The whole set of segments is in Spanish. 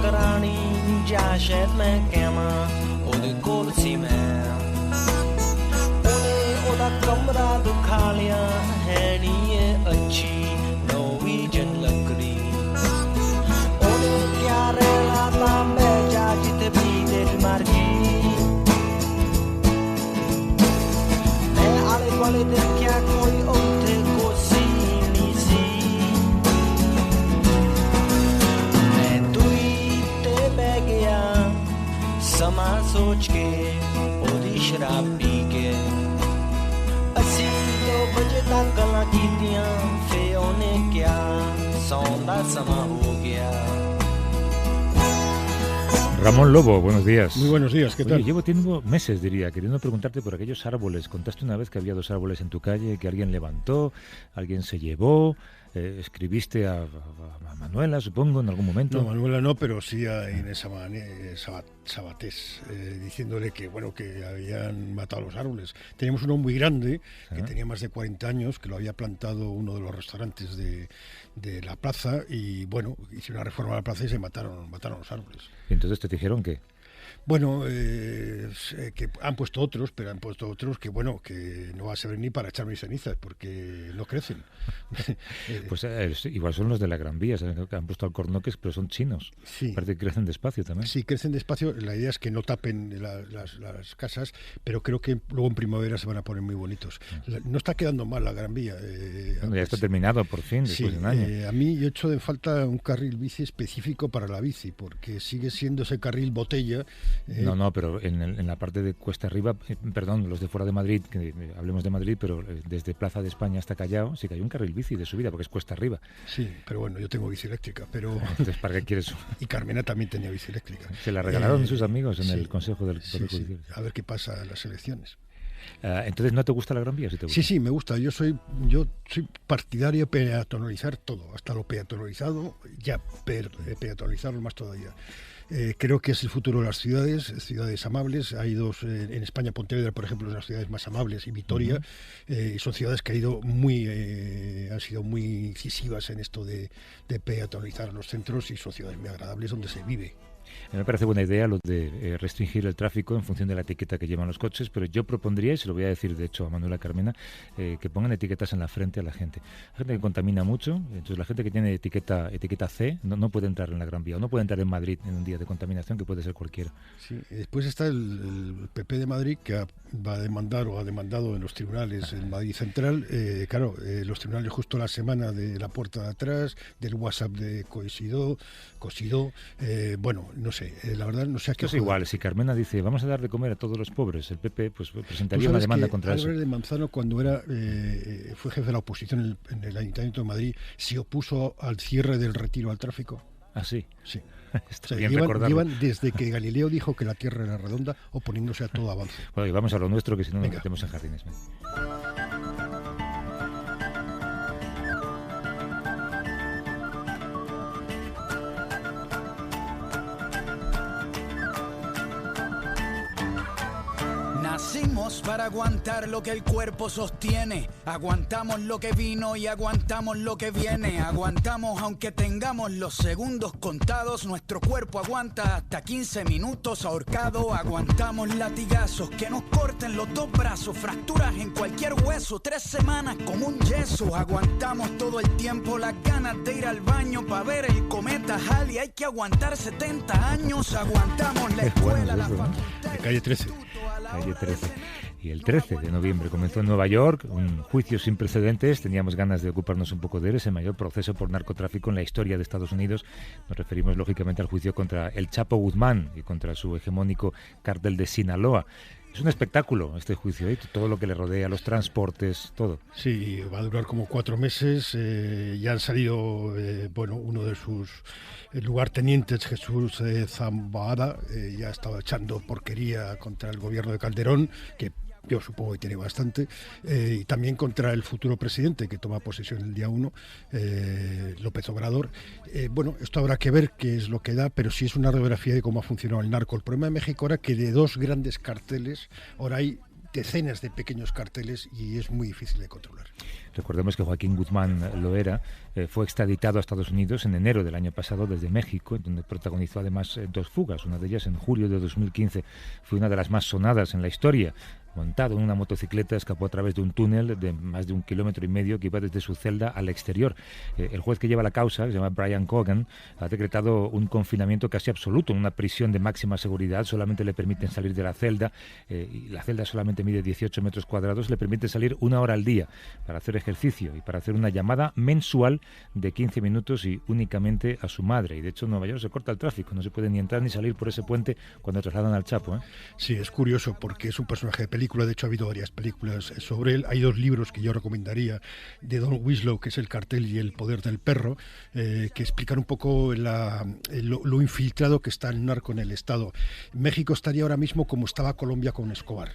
ਕਰਾਣੀ ਜਾਂ ਸ਼ਾਇਦ ਮੈਂ ਕਹਾਂ ਉਹਦੇ ਕੋਲ ਸੀ ਮੈਂ ਉਹਨੇ ਉਹਦਾ ਕਮਰਾ ਦਿਖਾ ਲਿਆ ਹੈ ਨੀ ਇਹ ਅੱਛੀ ਨੋਰਵੀਜਨ ਲੱਕੜੀ ਉਹਨੇ ਕਿਆ ਰਹਿਣਾ ਤਾਂ ਮੈਂ ਜਾ ਜਿੱਥੇ ਵੀ ਦਿਲ ਮਰਜੀ ਮੈਂ ਆਲੇ ਦੁਆਲੇ ਦੇਖਿਆ ਕੋਈ ਉੱਥੇ ਕੋਸੀ ਨਹੀਂ ਸੀ ਮੈਂ ਦੂਈ ਤੇ ਬਹਿ ਗਿਆ ਸਮਾਂ ਸੋਚ ਕੇ ਉਹਦੀ ਸ਼ਰਾਬ ਪੀ ਕੇ ਅਸੀਂ 2 ਵਜੇ ਤੱਕ ਗੱਲਾਂ ਕੀਤੀਆਂ ਫੇ ਉਹਨੇ ਕਿਹਾ ਸੌਣ ਦਾ ਸਮਾਂ ਹੋ ਗਿਆ Ramón Lobo, buenos días. Muy buenos días, ¿qué tal? Oye, tengo meses, diría, queriendo preguntarte por aquellos árboles. Contaste una vez que había 2 árboles en tu calle, que alguien levantó, alguien se llevó, escribiste a Manuela, supongo, en algún momento. No, Manuela no, pero sí a Inés Sabatés, diciéndole que, bueno, que habían matado los árboles. Teníamos uno muy grande, que tenía más de 40 años, que lo había plantado uno de los restaurantes de la plaza, y bueno, hicieron una reforma a la plaza y se mataron los árboles. ¿Y entonces te dijeron qué? Bueno, que han puesto otros, pero han puesto otros que, bueno, que no va a servir ni para echar mis cenizas, porque no crecen. Pues igual son los de la Gran Vía, que han puesto alcornoques, pero son chinos. Sí. Parece que crecen despacio también. Sí, crecen despacio. La idea es que no tapen las casas, pero creo que luego en primavera se van a poner muy bonitos. No está quedando mal la Gran Vía. Bueno, ya está terminado por fin, después de un año. A mí yo echo de falta un carril bici específico para la bici, porque sigue siendo ese carril botella. No, pero en la parte de cuesta arriba, perdón, los de fuera de Madrid, que hablemos de Madrid, pero desde Plaza de España hasta Callao sí que hay un carril bici de subida, porque es cuesta arriba. Sí, pero bueno, yo tengo bici eléctrica, pero... Entonces, ¿para qué quieres? Y Carmena también tenía bici eléctrica. Se la regalaron sus amigos en el Consejo del Poder Judicial. A ver qué pasa en las elecciones. Entonces, ¿no te gusta la Gran Vía? ¿Sí te gusta? Sí, me gusta. Yo soy partidario de peatonalizar todo, hasta lo peatonalizado, ya peatonalizarlo más todavía. Creo que es el futuro de las ciudades amables. Hay 2 en España, Pontevedra, por ejemplo, es de las ciudades más amables, y Vitoria, son ciudades que han sido muy incisivas en esto de peatonalizar los centros, y son ciudades muy agradables donde se vive. A mí me parece buena idea lo de restringir el tráfico en función de la etiqueta que llevan los coches, pero yo propondría, y se lo voy a decir de hecho a Manuela Carmena, que pongan etiquetas en la frente a la gente. La gente que contamina mucho, entonces la gente que tiene etiqueta C no puede entrar en la Gran Vía, o no puede entrar en Madrid en un día de contaminación, que puede ser cualquiera. Sí, después está el PP de Madrid, que va a demandar o ha demandado en los tribunales en Madrid Central. Los tribunales justo la semana de la puerta de atrás, del WhatsApp de Cosidó, bueno, no sé, la verdad no sé a qué. Es igual, si Carmena dice vamos a dar de comer a todos los pobres, el PP pues presentaría una demanda contra eso. Álvarez de Manzano, cuando fue jefe de la oposición en el Ayuntamiento de Madrid, se opuso al cierre del retiro al tráfico. ¿Ah, sí? Sí. Está bien recordarlo. Llevan desde que Galileo dijo que la Tierra era redonda, oponiéndose a todo avance. Bueno, y vamos a lo nuestro, que si no nos metemos en jardines. Nacimos para aguantar lo que el cuerpo sostiene. Aguantamos lo que vino y aguantamos lo que viene. Aguantamos aunque tengamos los segundos contados. Nuestro cuerpo aguanta hasta 15 minutos ahorcado. Aguantamos latigazos que nos corten los 2 brazos. Fracturas en cualquier hueso. 3 semanas como un yeso. Aguantamos todo el tiempo las ganas de ir al baño para ver el cometa Halley. Hay que aguantar 70 años. Aguantamos la escuela, la facultad. De calle 13. Calle 13. Y el 13 de noviembre comenzó en Nueva York un juicio sin precedentes. Teníamos ganas de ocuparnos un poco de él. Es el mayor proceso por narcotráfico en la historia de Estados Unidos. Nos referimos lógicamente al juicio contra el Chapo Guzmán y contra su hegemónico cártel de Sinaloa. Es un espectáculo este juicio, ¿eh? Todo lo que le rodea, los transportes, todo. Sí, va a durar como 4 meses. Ya han salido, uno de sus lugartenientes, Jesús Zambada, ya ha estado echando porquería contra el gobierno de Calderón, que yo supongo que tiene bastante, y también contra el futuro presidente que toma posesión el día 1, López Obrador. Esto habrá que ver qué es lo que da, pero sí es una radiografía de cómo ha funcionado el narco. El problema de México era que de 2 grandes carteles, ahora hay decenas de pequeños carteles y es muy difícil de controlar. Recordemos que Joaquín Guzmán Loera fue extraditado a Estados Unidos en enero del año pasado desde México, donde protagonizó además 2 fugas. Una de ellas en julio de 2015 fue una de las más sonadas en la historia. Montado en una motocicleta, escapó a través de un túnel de más de 1,5 kilómetros que iba desde su celda al exterior. El juez que lleva la causa, que se llama Brian Cogan, ha decretado un confinamiento casi absoluto en una prisión de máxima seguridad. Solamente le permiten salir de la celda, y la celda solamente mide 18 metros cuadrados. Le permite salir 1 hora al día para hacer ejercicio y para hacer una llamada mensual de 15 minutos y únicamente a su madre. Y de hecho en Nueva York se corta el tráfico, no se puede ni entrar ni salir por ese puente cuando trasladan al Chapo. Sí, es curioso porque es un personaje de película. De hecho, ha habido varias películas sobre él. Hay 2 libros que yo recomendaría de Don Winslow, que es El cartel y el poder del perro, que explican un poco lo infiltrado que está el narco en el Estado. México estaría ahora mismo como estaba Colombia con Escobar.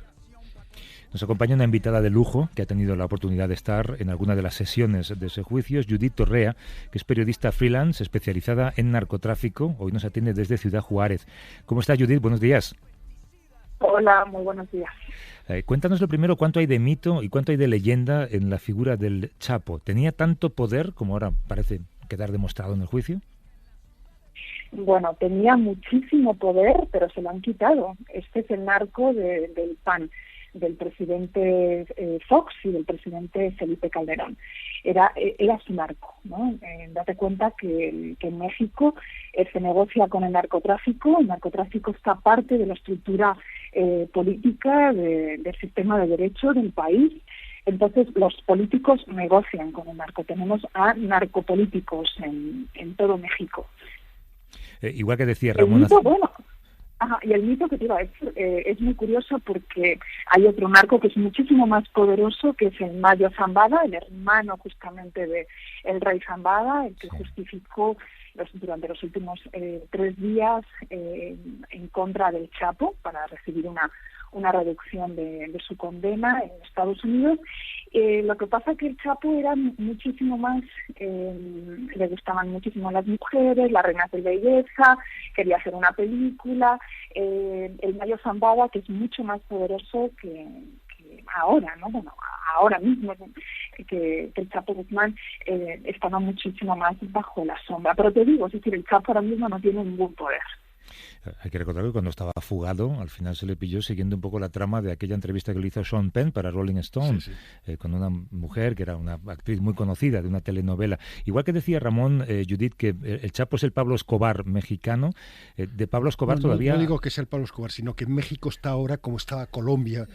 Nos acompaña una invitada de lujo que ha tenido la oportunidad de estar en alguna de las sesiones de ese juicio, Judith Torrea, que es periodista freelance especializada en narcotráfico. Hoy nos atiende desde Ciudad Juárez. ¿Cómo está, Judith? Buenos días. Hola, muy buenos días. Cuéntanos lo primero, ¿cuánto hay de mito y cuánto hay de leyenda en la figura del Chapo? ¿Tenía tanto poder como ahora parece quedar demostrado en el juicio? Bueno, tenía muchísimo poder, pero se lo han quitado. Este es el narco del PAN, del presidente Fox y del presidente Felipe Calderón. Era su narco, ¿no? Date cuenta que en México se negocia con el narcotráfico está parte de la estructura política del sistema de derecho del país. Entonces los políticos negocian con el narco. Tenemos a narcopolíticos en todo México. Igual que decía Ramón... Y el mito que te iba a decir es muy curioso porque hay otro narco que es muchísimo más poderoso, que es el Mayo Zambada, el hermano justamente de el rey Zambada, el que justificó durante los últimos 3 días en contra del Chapo para recibir una reducción de su condena en Estados Unidos. Lo que pasa es que el Chapo era muchísimo más, le gustaban muchísimo las mujeres, las reinas de belleza, quería hacer una película. El Mayo Zambada, que es mucho más poderoso que ahora, ¿no? Bueno, ahora mismo que el Chapo Guzmán estaba muchísimo más bajo la sombra. Pero te digo, es decir, el Chapo ahora mismo no tiene ningún poder. Hay que recordar que cuando estaba fugado, al final se le pilló siguiendo un poco la trama de aquella entrevista que le hizo Sean Penn para Rolling Stone, con una mujer que era una actriz muy conocida de una telenovela. Igual que decía Ramón, Judith, que el Chapo es el Pablo Escobar mexicano. De Pablo Escobar todavía... No digo que sea el Pablo Escobar, sino que México está ahora como estaba Colombia,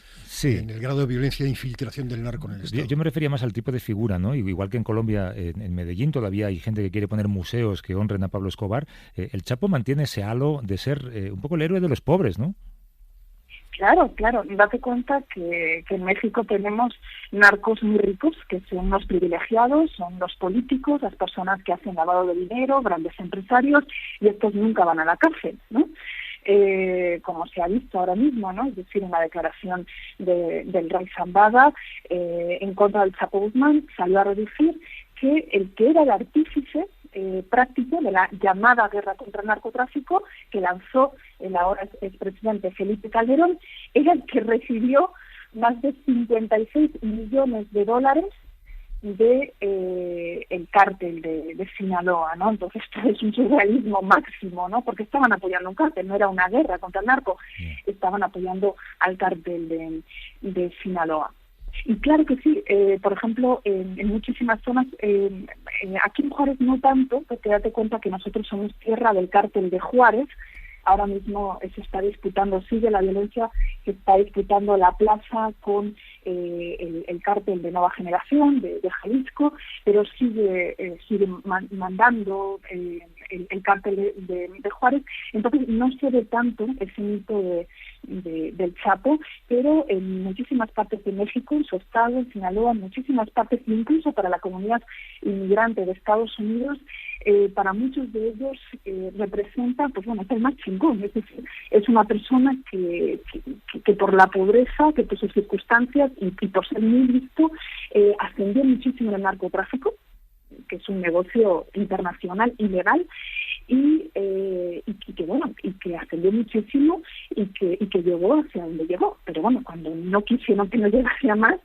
en el grado de violencia e infiltración del narco en el Estado. Yo me refería más al tipo de figura, ¿no? Igual que en Colombia, en Medellín todavía hay gente que quiere poner museos que honren a Pablo Escobar. El Chapo mantiene ese halo de ser un poco el héroe de los pobres, ¿no? Claro. Date cuenta que en México tenemos narcos muy ricos, que son los privilegiados, son los políticos, las personas que hacen lavado de dinero, grandes empresarios, y estos nunca van a la cárcel, ¿no? Como se ha visto ahora mismo, ¿no? Es decir, una declaración del rey Zambada en contra del Chapo Guzmán salió a reducir que el que era el artífice práctico de la llamada guerra contra el narcotráfico que lanzó el ahora expresidente Felipe Calderón era el que recibió más de $56 millones de el cártel de Sinaloa, ¿no? Entonces esto es un surrealismo máximo, ¿no? Porque estaban apoyando un cártel, no era una guerra contra el narco, estaban apoyando al cártel de Sinaloa. Y claro que sí, por ejemplo, en muchísimas zonas, aquí en Juárez no tanto, porque date cuenta que nosotros somos tierra del cártel de Juárez. Ahora mismo se está disputando, sigue la violencia, se está disputando la plaza con el cártel de Nueva Generación, de Jalisco, pero sigue mandando el cártel de Juárez. Entonces no se ve tanto ese mito del Chapo, pero en muchísimas partes de México, en su estado, en Sinaloa, en muchísimas partes, incluso para la comunidad inmigrante de Estados Unidos, para muchos de ellos representa, pues bueno, es el más chingón, es decir, es una persona que por la pobreza, que por sus circunstancias y por ser muy listo, ascendió muchísimo en el narcotráfico, que es un negocio internacional ilegal, y que ascendió muchísimo y que llegó hacia donde llegó. Pero bueno, cuando no quisieron que no llegase a más,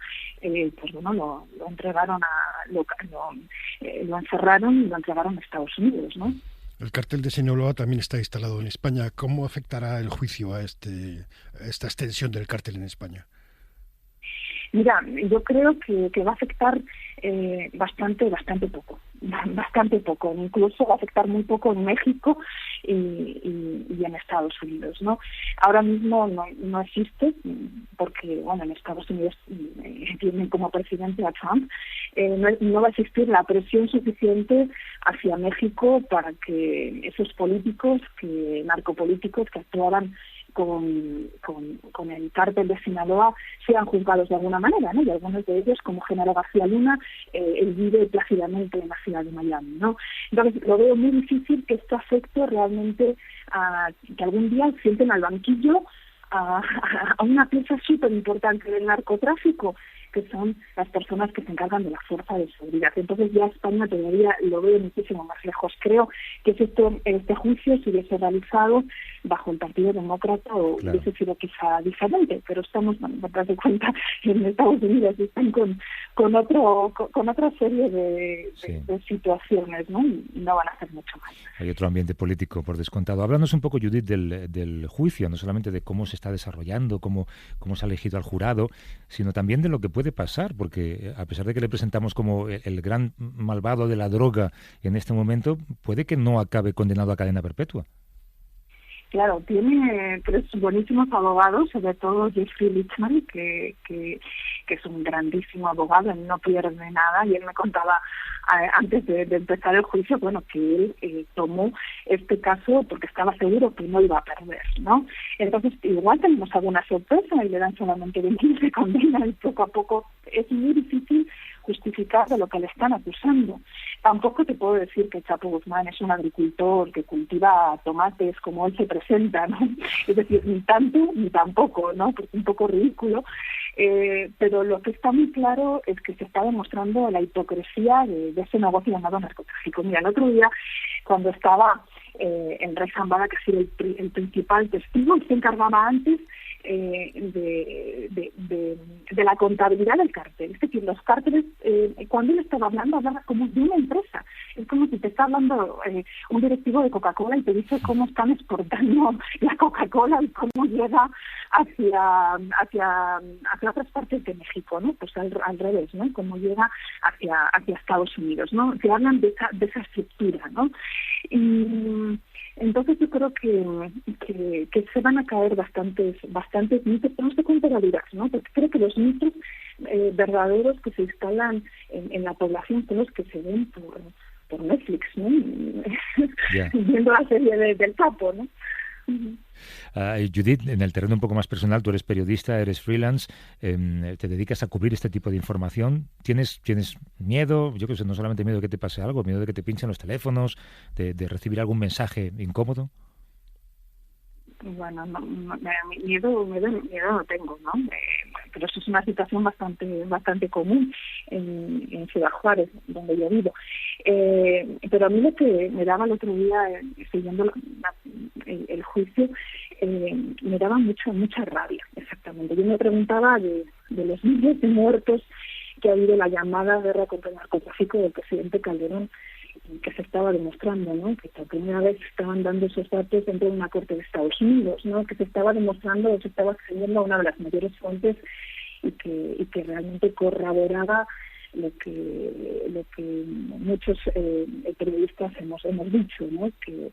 pues bueno, lo entregaron lo encerraron y lo entregaron a Estados Unidos, ¿no? El cártel de Sinaloa también está instalado en España. ¿Cómo afectará el juicio a esta extensión del cártel en España? Mira, yo creo que va a afectar bastante poco. Incluso va a afectar muy poco en México y en Estados Unidos, ¿no? Ahora mismo no existe, porque bueno, en Estados Unidos tienen como presidente a Trump. No va a existir la presión suficiente hacia México para que esos políticos, narcopolíticos que actuaban con el cártel de Sinaloa sean juzgados de alguna manera, ¿no? Y algunos de ellos, como Genaro García Luna, él vive plácidamente en la ciudad de Miami, ¿no? Entonces lo veo muy difícil que esto afecte realmente a que algún día sienten al banquillo a una pieza súper importante del narcotráfico, que son las personas que se encargan de la fuerza de seguridad. Entonces ya España todavía lo veo muchísimo más lejos. Creo que si este juicio se hubiese realizado bajo el Partido Demócrata o hubiese sido quizá diferente, pero estamos, para darse cuenta, en Estados Unidos están con otra serie de situaciones, ¿no? Y no van a hacer mucho más. Hay otro ambiente político, por descontado. Háblanos un poco, Judith, del juicio, no solamente de cómo se está desarrollando, cómo se ha elegido al jurado, sino también de lo que puede pasar, porque a pesar de que le presentamos como el gran malvado de la droga en este momento, puede que no acabe condenado a cadena perpetua. Claro, tiene tres buenísimos abogados, sobre todo Jeffrey Lichtman, que es un grandísimo abogado, él no pierde nada, y él me contaba antes de empezar el juicio, bueno, que él tomó este caso porque estaba seguro que no iba a perder, ¿no? Entonces, igual tenemos alguna sorpresa y le dan solamente 20 años de condena y poco a poco es muy difícil justificar de lo que le están acusando. Tampoco te puedo decir que Chapo Guzmán es un agricultor que cultiva tomates como él se presenta, ¿no? Es decir, ni tanto ni tampoco, ¿no? Porque es un poco ridículo. Pero lo que está muy claro es que se está demostrando la hipocresía de ese negocio llamado narcotráfico. Mira, el otro día, cuando estaba en Rey Zambada, que ha sido el principal testigo, y se encargaba antes de la contabilidad del cártel. Es decir, los cárteles, cuando él estaba hablando, hablaba como de una empresa. Es como si te está hablando un directivo de Coca-Cola y te dice cómo están exportando la Coca-Cola y cómo llega hacia otras partes de México, ¿no? Pues al revés, ¿no? Cómo llega hacia Estados Unidos, ¿no? Se hablan de esa estructura, ¿no? Y entonces yo creo que se van a caer bastantes mitos, pero no sé cuánto realidad, ¿no? Porque creo que los mitos verdaderos que se instalan en la población son los que se ven por Netflix, ¿no? Yeah. Viendo la serie del Chapo, ¿no? Judith, en el terreno un poco más personal, tú eres periodista, eres freelance, te dedicas a cubrir este tipo de información. ¿Tienes miedo? Yo creo que no solamente miedo de que te pase algo, miedo de que te pinchen los teléfonos, de recibir algún mensaje incómodo. Bueno, miedo no tengo, ¿no? Pero eso es una situación bastante común en Ciudad Juárez, donde yo vivo. Pero a mí lo que me daba el otro día, siguiendo el juicio, me daba mucha rabia, exactamente. Yo me preguntaba de los miles de muertos que ha habido la llamada guerra contra el narcotráfico del presidente Calderón, que se estaba demostrando, ¿no? Que por primera vez estaban dando esos datos dentro de una corte de Estados Unidos, ¿no? Que se estaba demostrando, se estaba accediendo a una de las mayores fuentes y que realmente corroboraba lo que muchos periodistas hemos dicho, ¿no? Que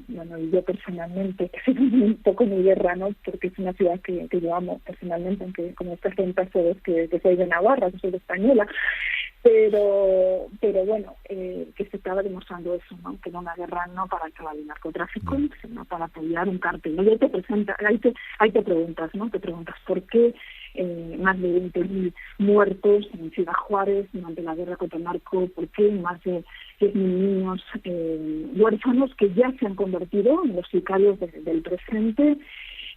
bueno, yo personalmente, que soy un poco mi guerra, ¿no? Porque es una ciudad que yo amo personalmente, aunque como esta gente sabes que soy de Navarra, que soy de española, pero bueno, que se estaba demostrando eso, ¿no? Que era una guerra no para acabar el narcotráfico, sino para apoyar un cártel, ¿no? Y ahí te preguntas, ¿no? Te preguntas por qué más de 20.000 muertos en Ciudad Juárez durante la guerra contra el narco, por qué más de 10.000 niños huérfanos que ya se han convertido en los sicarios del presente,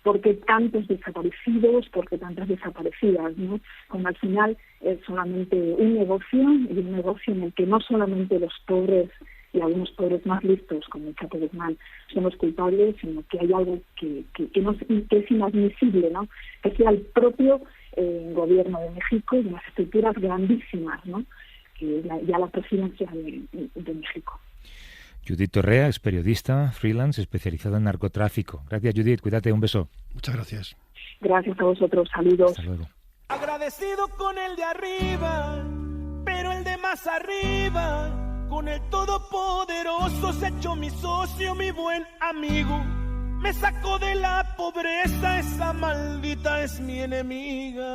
por qué tantos desaparecidos, por qué tantas desaparecidas, ¿no? Como al final es solamente un negocio, y un negocio en el que no solamente los pobres y algunos poderes más listos, como el Chapo Guzmán, son los culpables, sino que hay algo que es inadmisible, ¿no? Que sea el propio gobierno de México y unas estructuras grandísimas, ¿no? Que ya la presidencia de México. Judith Torrea es periodista, freelance, especializada en narcotráfico. Gracias, Judith. Cuídate. Un beso. Muchas gracias. Gracias a vosotros. Saludos. Hasta luego. Agradecido con el de arriba, pero el de más arriba, con el todopoderoso se echó mi socio, mi buen amigo. Me sacó de la pobreza, esa maldita es mi enemiga.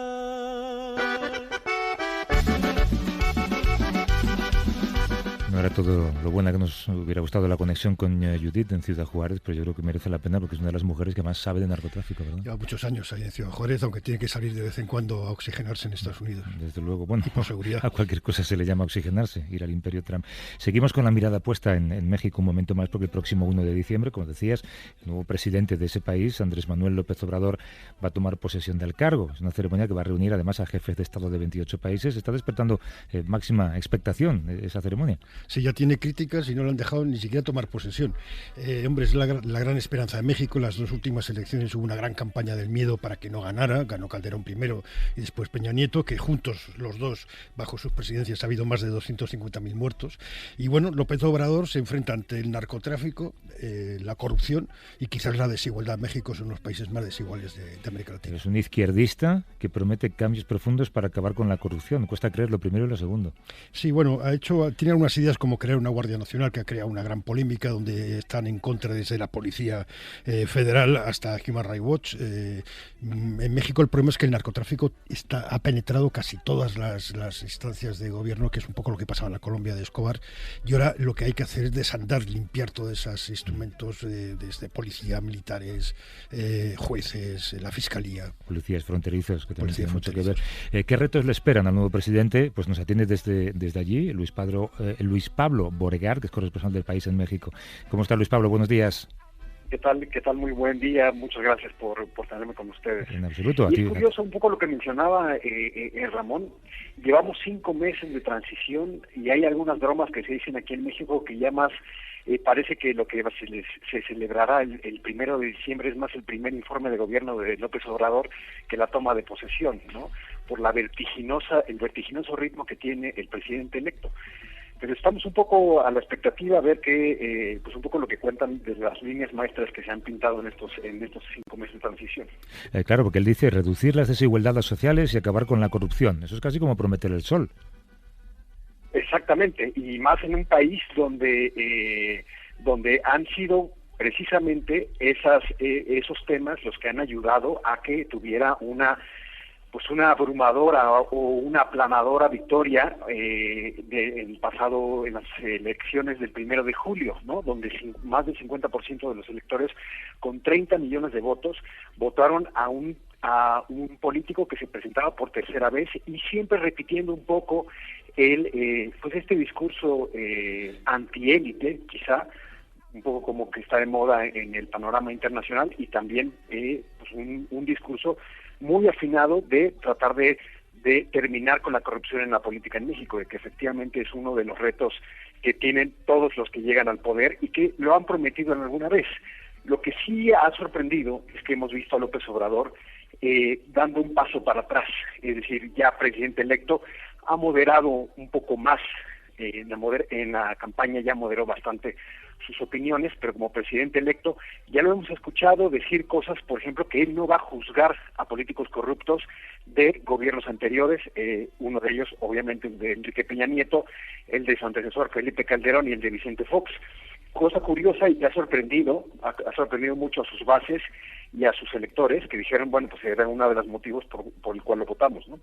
No era todo lo buena que nos hubiera gustado la conexión con Judith en Ciudad Juárez, pero yo creo que merece la pena porque es una de las mujeres que más sabe de narcotráfico, ¿verdad? Lleva muchos años ahí en Ciudad Juárez, aunque tiene que salir de vez en cuando a oxigenarse en Estados Unidos. Desde luego, bueno, y por seguridad. A cualquier cosa se le llama oxigenarse, ir al Imperio Trump. Seguimos con la mirada puesta en México un momento más, porque el próximo 1 de diciembre, como decías, el nuevo presidente de ese país, Andrés Manuel López Obrador, va a tomar posesión del cargo. Es una ceremonia que va a reunir además a jefes de Estado de 28 países. Está despertando máxima expectación esa ceremonia. Sí, ya tiene críticas y no le han dejado ni siquiera tomar posesión. Hombre, es la gran esperanza de México. Las dos últimas elecciones hubo una gran campaña del miedo para que no ganara. Ganó Calderón primero y después Peña Nieto, que juntos los dos, bajo sus presidencias, ha habido más de 250.000 muertos. Y bueno, López Obrador se enfrenta ante el narcotráfico, la corrupción y quizás la desigualdad. México es uno de los países más desiguales de América Latina. Es un izquierdista que promete cambios profundos para acabar con la corrupción. Cuesta creer lo primero y lo segundo. Sí, bueno, tiene algunas ideas como crear una Guardia Nacional, que ha creado una gran polémica, donde están en contra desde la Policía Federal hasta Human Rights Watch. En México el problema es que el narcotráfico ha penetrado casi todas las instancias de gobierno, que es un poco lo que pasaba en la Colombia de Escobar, y ahora lo que hay que hacer es desandar, limpiar todos esos instrumentos desde policía, militares, jueces, la fiscalía. Policías fronterizos, que también tienen mucho que ver. ¿Qué retos le esperan al nuevo presidente? Pues nos atiende desde allí Luis Pablo Boregar, que es corresponsal del País en México. ¿Cómo está, Luis Pablo? Buenos días. ¿Qué tal? Muy buen día. Muchas gracias por tenerme con ustedes. En absoluto. Y es curioso un poco lo que mencionaba Ramón. Llevamos 5 meses de transición y hay algunas bromas que se dicen aquí en México que ya más parece que lo que se celebrará el 1 de diciembre es más el primer informe de gobierno de López Obrador que la toma de posesión, ¿no? Por el vertiginoso ritmo que tiene el presidente electo. Pero estamos un poco a la expectativa a ver que, pues un poco lo que cuentan desde las líneas maestras que se han pintado en estos 5 meses de transición. Claro, porque él dice reducir las desigualdades sociales y acabar con la corrupción. Eso es casi como prometer el sol. Exactamente, y más en un país donde han sido precisamente esos temas los que han ayudado a que tuviera una abrumadora o una aplanadora victoria en las elecciones del 1 de julio, ¿no? Donde más del 50% de los electores con 30 millones de votos votaron a un político que se presentaba por tercera vez y siempre repitiendo un poco este discurso antiélite, quizá un poco como que está de moda en el panorama internacional, y también un discurso muy afinado de tratar de terminar con la corrupción en la política en México, de que efectivamente es uno de los retos que tienen todos los que llegan al poder y que lo han prometido en alguna vez. Lo que sí ha sorprendido es que hemos visto a López Obrador dando un paso para atrás, es decir, ya presidente electo ha moderado un poco más, en la campaña ya moderó bastante sus opiniones, pero como presidente electo ya lo hemos escuchado decir cosas, por ejemplo, que él no va a juzgar a políticos corruptos de gobiernos anteriores, uno de ellos obviamente el de Enrique Peña Nieto, el de su antecesor Felipe Calderón y el de Vicente Fox. Cosa curiosa y que ha sorprendido mucho a sus bases y a sus electores, que dijeron, bueno, pues era uno de los motivos por el cual lo votamos, ¿no?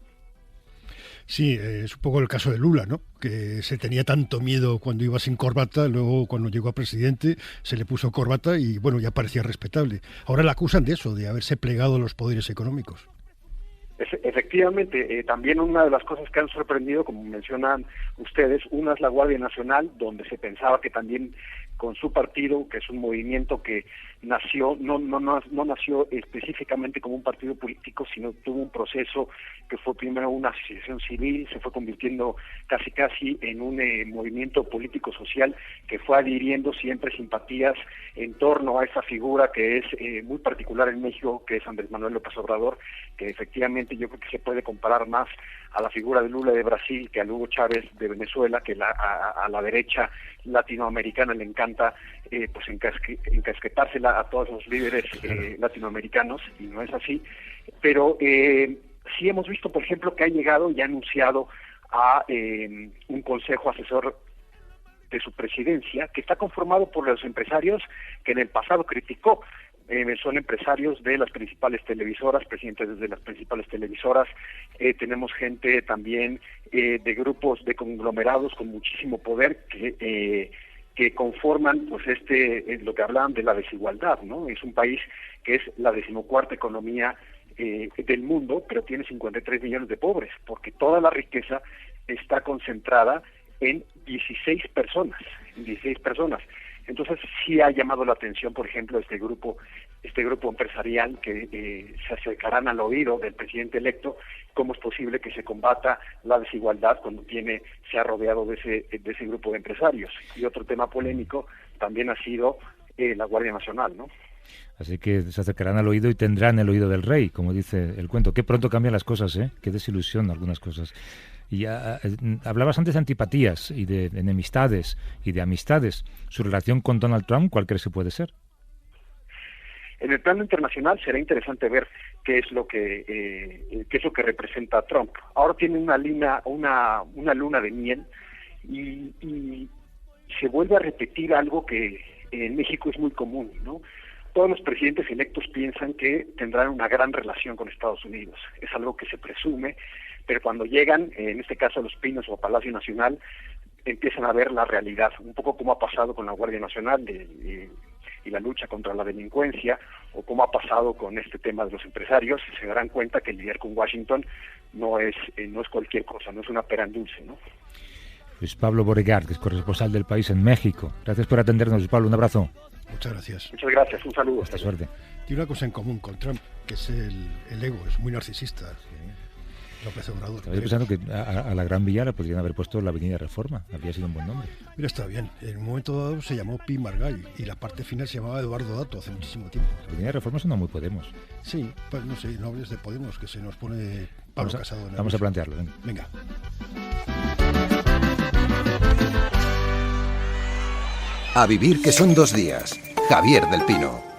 Sí, es un poco el caso de Lula, ¿no? Que se tenía tanto miedo cuando iba sin corbata, luego cuando llegó a presidente se le puso corbata y bueno, ya parecía respetable. Ahora le acusan de eso, de haberse plegado a los poderes económicos. Efectivamente, también una de las cosas que han sorprendido, como mencionan ustedes, una es la Guardia Nacional, donde se pensaba que también con su partido, que es un movimiento que nació, no nació específicamente como un partido político, sino tuvo un proceso que fue primero una asociación civil, se fue convirtiendo casi en un movimiento político social que fue adhiriendo siempre simpatías en torno a esa figura que es muy particular en México, que es Andrés Manuel López Obrador, que efectivamente yo creo que se puede comparar más a la figura de Lula de Brasil que a Hugo Chávez de Venezuela, que a la derecha latinoamericana le encanta pues encasquetársela a todos los líderes latinoamericanos, y no es así, pero sí hemos visto, por ejemplo, que ha llegado y ha anunciado a un consejo asesor de su presidencia, que está conformado por los empresarios que en el pasado criticó. Son empresarios de las principales televisoras, presidentes de las principales televisoras, tenemos gente también de grupos de conglomerados con muchísimo poder que conforman pues lo que hablaban de la desigualdad, ¿no? Es un país que es la 14ª economía del mundo, pero tiene 53 millones de pobres, porque toda la riqueza está concentrada en 16 personas. Entonces sí ha llamado la atención, por ejemplo, este grupo empresarial que se acercarán al oído del presidente electo, cómo es posible que se combata la desigualdad cuando se ha rodeado de ese grupo de empresarios. Y otro tema polémico también ha sido la Guardia Nacional, ¿no? Así que se acercarán al oído y tendrán el oído del rey, como dice el cuento. Qué pronto cambian las cosas, ¿eh? Qué desilusión algunas cosas. Y hablabas antes de antipatías y de enemistades y de amistades. ¿Su relación con Donald Trump, cuál crees que puede ser? En el plano internacional será interesante ver qué es lo que representa Trump. Ahora tiene una luna de miel y se vuelve a repetir algo que en México es muy común, ¿no? Todos los presidentes electos piensan que tendrán una gran relación con Estados Unidos. Es algo que se presume, pero cuando llegan, en este caso a Los Pinos o a Palacio Nacional, empiezan a ver la realidad, un poco como ha pasado con la Guardia Nacional y la lucha contra la delincuencia, o como ha pasado con este tema de los empresarios. Se darán cuenta que lidiar con Washington no es cualquier cosa, no es una pera en dulce, ¿no? Luis Pablo Borregard, que es corresponsal del País en México. Gracias por atendernos, Luis Pablo, un abrazo. Muchas gracias. Muchas gracias, un saludo. Hasta suerte. Tiene una cosa en común con Trump, que es el ego, es muy narcisista. López Obrador. Estaba pensando que a la Gran Vía le podrían haber puesto la Avenida Reforma, habría sido un buen nombre. Mira, está bien. En un momento dado se llamó Pi Margall y la parte final se llamaba Eduardo Dato hace muchísimo tiempo. La Avenida Reforma suena muy Podemos. Sí, pues no sé, no hables de Podemos, que se nos pone Pablo Casado. Vamos a plantearlo. Venga. A vivir que son 2 días. Javier del Pino.